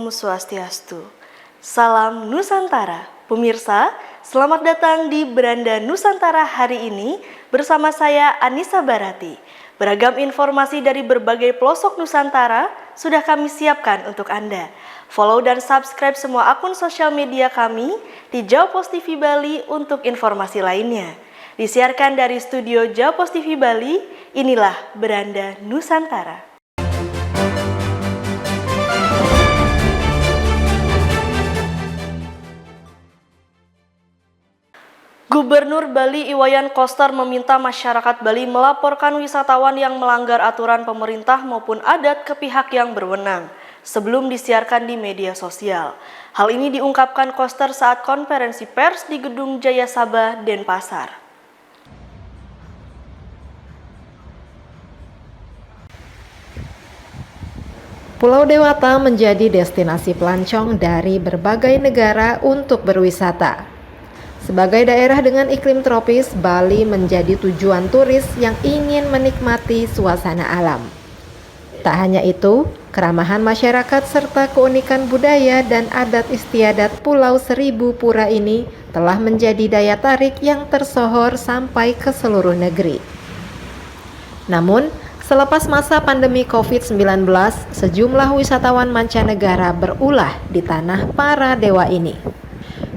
Om Swastiastu. Salam Nusantara. Pemirsa, selamat datang di Beranda Nusantara hari ini bersama saya Anissa Barati. Beragam informasi dari berbagai pelosok Nusantara sudah kami siapkan untuk Anda. Follow dan subscribe semua akun sosial media kami di Jawa Post TV Bali untuk informasi lainnya. Disiarkan dari studio Jawa Post TV Bali, inilah Beranda Nusantara. Gubernur Bali Iwayan Koster meminta masyarakat Bali melaporkan wisatawan yang melanggar aturan pemerintah maupun adat ke pihak yang berwenang sebelum disiarkan di media sosial. Hal ini diungkapkan Koster saat konferensi pers di Gedung Jaya Sabah, Denpasar. Pulau Dewata menjadi destinasi pelancong dari berbagai negara untuk berwisata. Sebagai daerah dengan iklim tropis, Bali menjadi tujuan turis yang ingin menikmati suasana alam. Tak hanya itu, keramahan masyarakat serta keunikan budaya dan adat istiadat Pulau Seribu Pura ini telah menjadi daya tarik yang tersohor sampai ke seluruh negeri. Namun, selepas masa pandemi COVID-19, sejumlah wisatawan mancanegara berulah di tanah para dewa ini.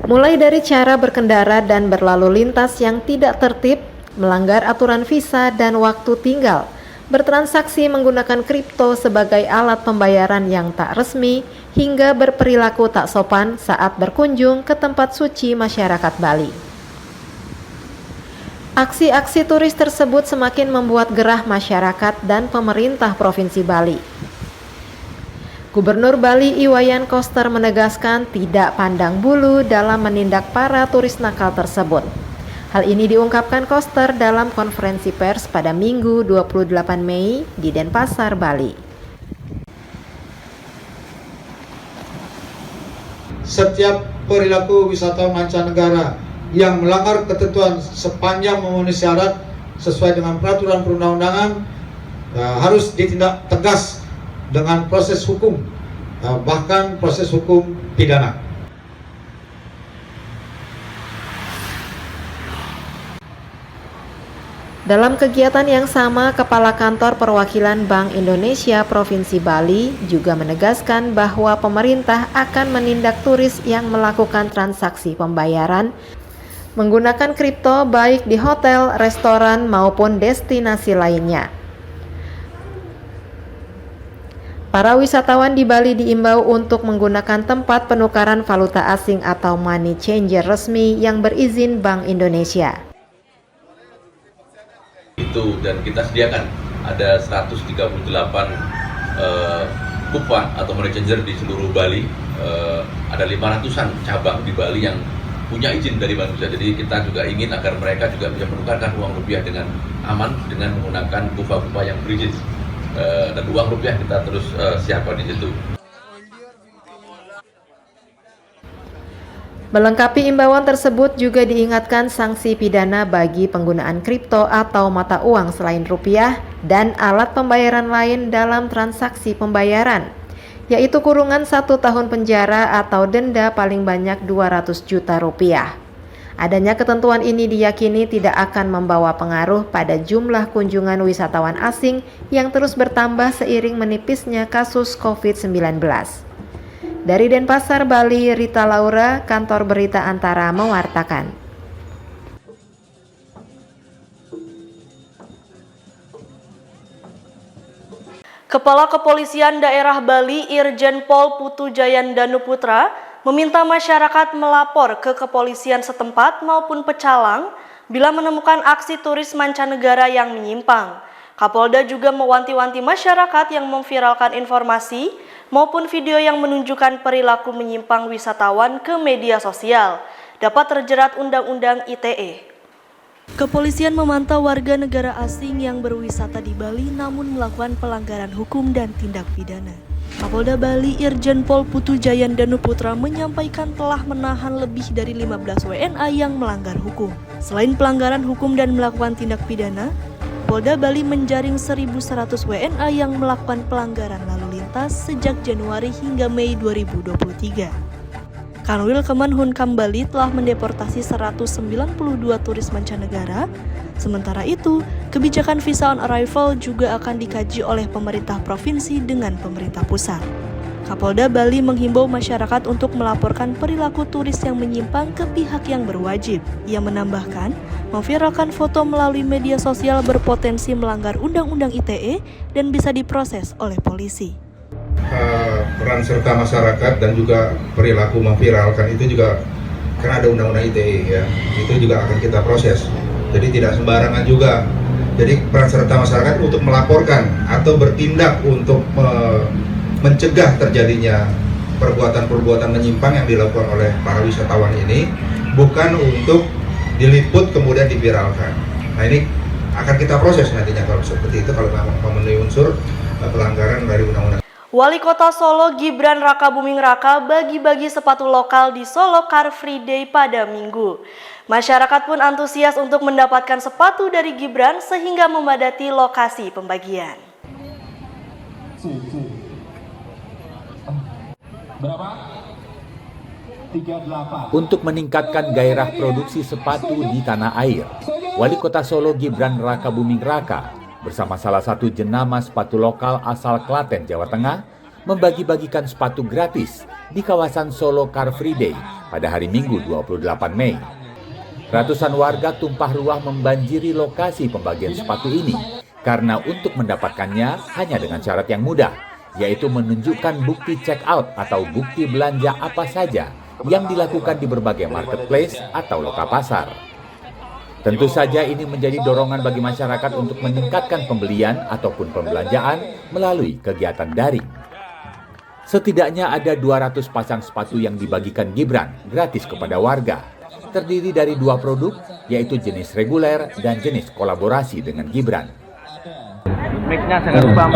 Mulai dari cara berkendara dan berlalu lintas yang tidak tertib, melanggar aturan visa dan waktu tinggal, bertransaksi menggunakan kripto sebagai alat pembayaran yang tak resmi, hingga berperilaku tak sopan saat berkunjung ke tempat suci masyarakat Bali. Aksi-aksi turis tersebut semakin membuat gerah masyarakat dan pemerintah Provinsi Bali. Gubernur Bali Iwayan Koster menegaskan tidak pandang bulu dalam menindak para turis nakal tersebut. Hal ini diungkapkan Koster dalam konferensi pers pada Minggu 28 Mei di Denpasar, Bali. Setiap perilaku wisatawan mancanegara yang melanggar ketentuan sepanjang memenuhi syarat sesuai dengan peraturan perundang-undangan harus ditindak tegas dengan proses hukum, bahkan proses hukum pidana. Dalam kegiatan yang sama, Kepala Kantor Perwakilan Bank Indonesia Provinsi Bali juga menegaskan bahwa pemerintah akan menindak turis yang melakukan transaksi pembayaran menggunakan kripto baik di hotel, restoran, maupun destinasi lainnya. Para wisatawan di Bali diimbau untuk menggunakan tempat penukaran valuta asing atau money changer resmi yang berizin Bank Indonesia. Itu dan kita sediakan ada 138 kupa atau money changer di seluruh Bali. Ada 500-an cabang di Bali yang punya izin dari Bank Indonesia. Jadi kita juga ingin agar mereka juga bisa menukarkan uang rupiah dengan aman dengan menggunakan kupa-kupa yang berizin. Dan uang rupiah kita terus siapkan di situ. Melengkapi imbauan tersebut juga diingatkan sanksi pidana bagi penggunaan kripto atau mata uang selain rupiah dan alat pembayaran lain dalam transaksi pembayaran, yaitu kurungan 1 tahun penjara atau denda paling banyak 200 juta rupiah. Adanya ketentuan ini diyakini tidak akan membawa pengaruh pada jumlah kunjungan wisatawan asing yang terus bertambah seiring menipisnya kasus COVID-19. Dari Denpasar, Bali, Rita Laura, Kantor Berita Antara mewartakan. Kepala Kepolisian Daerah Bali Irjen Pol Putu Jayan Danuputra meminta masyarakat melapor ke kepolisian setempat maupun pecalang bila menemukan aksi turis mancanegara yang menyimpang. Kapolda juga mewanti-wanti masyarakat yang memviralkan informasi maupun video yang menunjukkan perilaku menyimpang wisatawan ke media sosial dapat terjerat Undang-Undang ITE. Kepolisian memantau warga negara asing yang berwisata di Bali namun melakukan pelanggaran hukum dan tindak pidana. Kapolda Bali Irjen Pol Putu Jayan Danuputra menyampaikan telah menahan lebih dari 15 WNA yang melanggar hukum. Selain pelanggaran hukum dan melakukan tindak pidana, Polda Bali menjaring 1.100 WNA yang melakukan pelanggaran lalu lintas. Jakarta sejak Januari hingga Mei 2023. Kanwil Kemenhukam Bali telah mendeportasi 192 turis mancanegara. Sementara itu, kebijakan visa on arrival juga akan dikaji oleh pemerintah provinsi dengan pemerintah pusat. Kapolda Bali menghimbau masyarakat untuk melaporkan perilaku turis yang menyimpang ke pihak yang berwajib. Ia menambahkan, memviralkan foto melalui media sosial berpotensi melanggar Undang-Undang ITE dan bisa diproses oleh polisi. Peran serta masyarakat dan juga perilaku memviralkan itu juga karena ada Undang-Undang ITE ya, itu juga akan kita proses. Jadi tidak sembarangan juga. Jadi peran serta masyarakat untuk melaporkan atau bertindak untuk mencegah terjadinya perbuatan-perbuatan menyimpang yang dilakukan oleh para wisatawan ini, bukan untuk diliput kemudian diviralkan. Nah ini akan kita proses nantinya kalau seperti itu, kalau memang memenuhi unsur pelanggaran dari undang-undang. Wali Kota Solo Gibran Rakabuming Raka bagi-bagi sepatu lokal di Solo Car Free Day pada Minggu. Masyarakat pun antusias untuk mendapatkan sepatu dari Gibran sehingga memadati lokasi pembagian. Berapa? 38. Untuk meningkatkan gairah produksi sepatu di tanah air, Wali Kota Solo Gibran Rakabuming Raka bersama salah satu jenama sepatu lokal asal Klaten, Jawa Tengah membagi-bagikan sepatu gratis di kawasan Solo Car Free Day pada hari Minggu 28 Mei. Ratusan warga tumpah ruah membanjiri lokasi pembagian sepatu ini karena untuk mendapatkannya hanya dengan syarat yang mudah, yaitu menunjukkan bukti check out atau bukti belanja apa saja yang dilakukan di berbagai marketplace atau loka pasar. Tentu saja ini menjadi dorongan bagi masyarakat untuk meningkatkan pembelian ataupun pembelanjaan melalui kegiatan daring. Setidaknya ada 200 pasang sepatu yang dibagikan Gibran gratis kepada warga. Terdiri dari 2 produk, yaitu jenis reguler dan jenis kolaborasi dengan Gibran. Mic-nya jangan lupa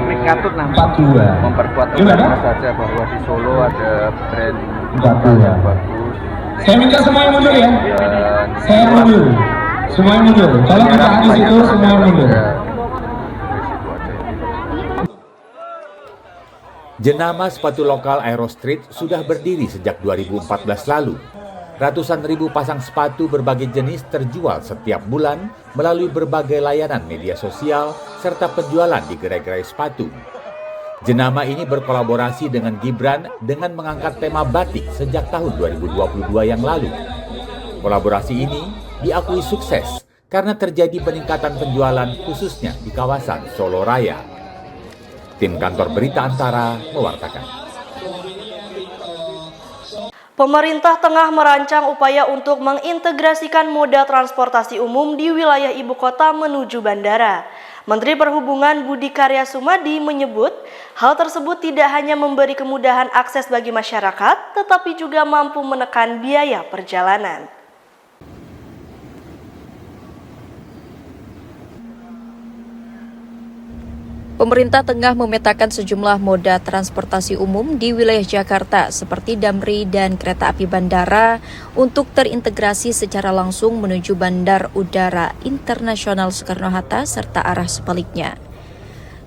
mic katut nanti memperkuat saja bahwa di Solo ada brand lokal yang bagus. Saya minta semua yang mundur ya. Saya mundur. Semua yang mundur. Tolong ditahan di situ, semua yang mundur. Jenama sepatu lokal Aero Street sudah berdiri sejak 2014 lalu. Ratusan ribu pasang sepatu berbagai jenis terjual setiap bulan melalui berbagai layanan media sosial serta penjualan di gerai-gerai sepatu. Jenama ini berkolaborasi dengan Gibran dengan mengangkat tema batik sejak tahun 2022 yang lalu. Kolaborasi ini diakui sukses karena terjadi peningkatan penjualan khususnya di kawasan Solo Raya. Tim Kantor Berita Antara mewartakan. Pemerintah tengah merancang upaya untuk mengintegrasikan moda transportasi umum di wilayah ibu kota menuju bandara. Menteri Perhubungan Budi Karya Sumadi menyebut, hal tersebut tidak hanya memberi kemudahan akses bagi masyarakat, tetapi juga mampu menekan biaya perjalanan. Pemerintah tengah memetakan sejumlah moda transportasi umum di wilayah Jakarta seperti Damri dan kereta api bandara untuk terintegrasi secara langsung menuju Bandar Udara Internasional Soekarno-Hatta serta arah sebaliknya.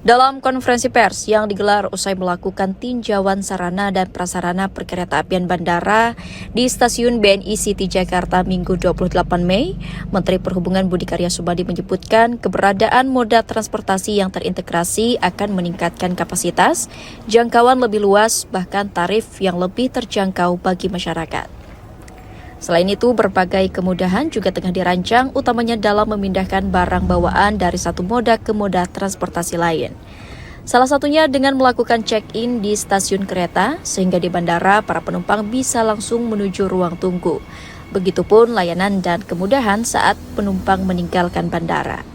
Dalam konferensi pers yang digelar usai melakukan tinjauan sarana dan prasarana perkeretaapian bandara di Stasiun BNI City Jakarta Minggu 28 Mei, Menteri Perhubungan Budi Karya Sumadi menyebutkan keberadaan moda transportasi yang terintegrasi akan meningkatkan kapasitas, jangkauan lebih luas, bahkan tarif yang lebih terjangkau bagi masyarakat. Selain itu, berbagai kemudahan juga tengah dirancang, utamanya dalam memindahkan barang bawaan dari satu moda ke moda transportasi lain. Salah satunya dengan melakukan check-in di stasiun kereta, sehingga di bandara para penumpang bisa langsung menuju ruang tunggu. Begitupun layanan dan kemudahan saat penumpang meninggalkan bandara.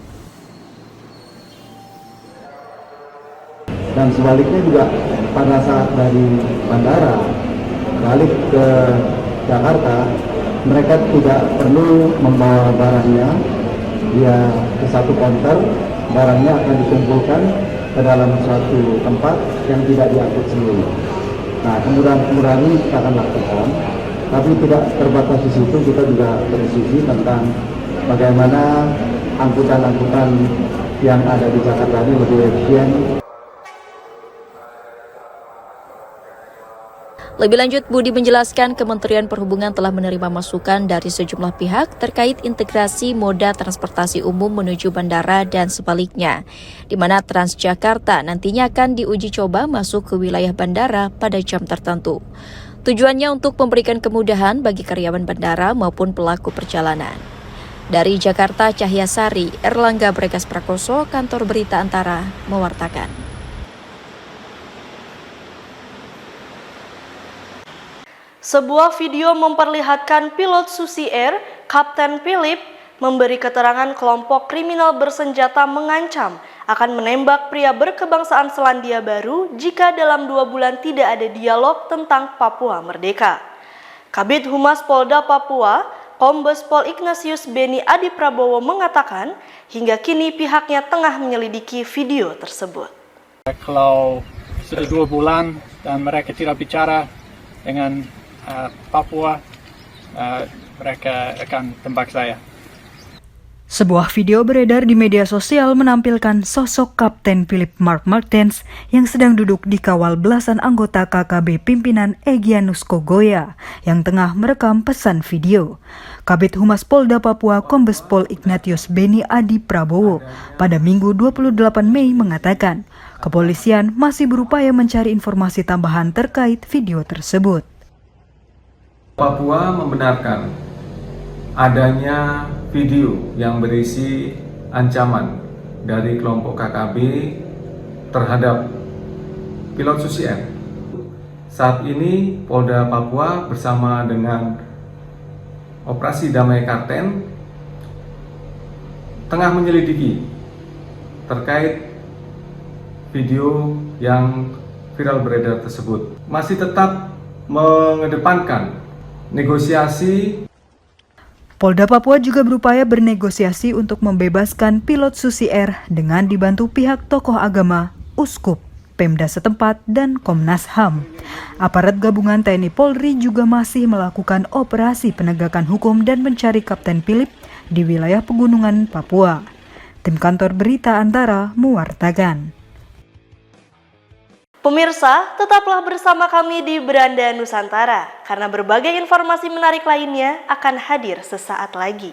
Dan sebaliknya juga pada saat dari bandara balik ke Jakarta, mereka tidak perlu membawa barangnya, dia ke satu counter, barangnya akan dikumpulkan ke dalam suatu tempat yang tidak diangkut sendiri. Nah, kemudahan-kemudahan ini kita akan lakukan, tapi tidak terbatas di situ, kita juga berdiskusi tentang bagaimana angkutan-angkutan yang ada di Jakarta ini lebih efisien. Lebih lanjut, Budi menjelaskan Kementerian Perhubungan telah menerima masukan dari sejumlah pihak terkait integrasi moda transportasi umum menuju bandara dan sebaliknya, di mana Transjakarta nantinya akan diuji coba masuk ke wilayah bandara pada jam tertentu. Tujuannya untuk memberikan kemudahan bagi karyawan bandara maupun pelaku perjalanan. Dari Jakarta, Cahyasari, Erlangga Bregas Prakoso, Kantor Berita Antara, mewartakan. Sebuah video memperlihatkan pilot Susi Air, Kapten Philip, memberi keterangan kelompok kriminal bersenjata mengancam akan menembak pria berkebangsaan Selandia Baru jika dalam 2 bulan tidak ada dialog tentang Papua Merdeka. Kabid Humas Polda Papua, Kombes Pol Ignatius Beni Adi Prabowo mengatakan hingga kini pihaknya tengah menyelidiki video tersebut. Kalau sudah 2 bulan dan mereka tidak bicara dengan Papua, mereka akan tembak saya. Sebuah video beredar di media sosial menampilkan sosok Kapten Philip Mark Martens yang sedang duduk dikawal belasan anggota KKB pimpinan Egyanus Kogoya yang tengah merekam pesan video. Kabid Humas Polda Papua Kombes Pol Ignatius Beni Adi Prabowo pada Minggu 28 Mei mengatakan, kepolisian masih berupaya mencari informasi tambahan terkait video tersebut. Papua membenarkan adanya video yang berisi ancaman dari kelompok KKB terhadap pilot Susi Air. Saat ini Polda Papua bersama dengan Operasi Damai Karten tengah menyelidiki terkait video yang viral beredar tersebut. Masih tetap mengedepankan negosiasi. Polda Papua juga berupaya bernegosiasi untuk membebaskan pilot Susi Air dengan dibantu pihak tokoh agama, uskup, Pemda setempat, dan Komnas HAM. Aparat gabungan TNI Polri juga masih melakukan operasi penegakan hukum dan mencari Kapten Philip di wilayah pegunungan Papua. Tim Kantor Berita Antara mewartakan. Pemirsa, tetaplah bersama kami di Beranda Nusantara, karena berbagai informasi menarik lainnya akan hadir sesaat lagi.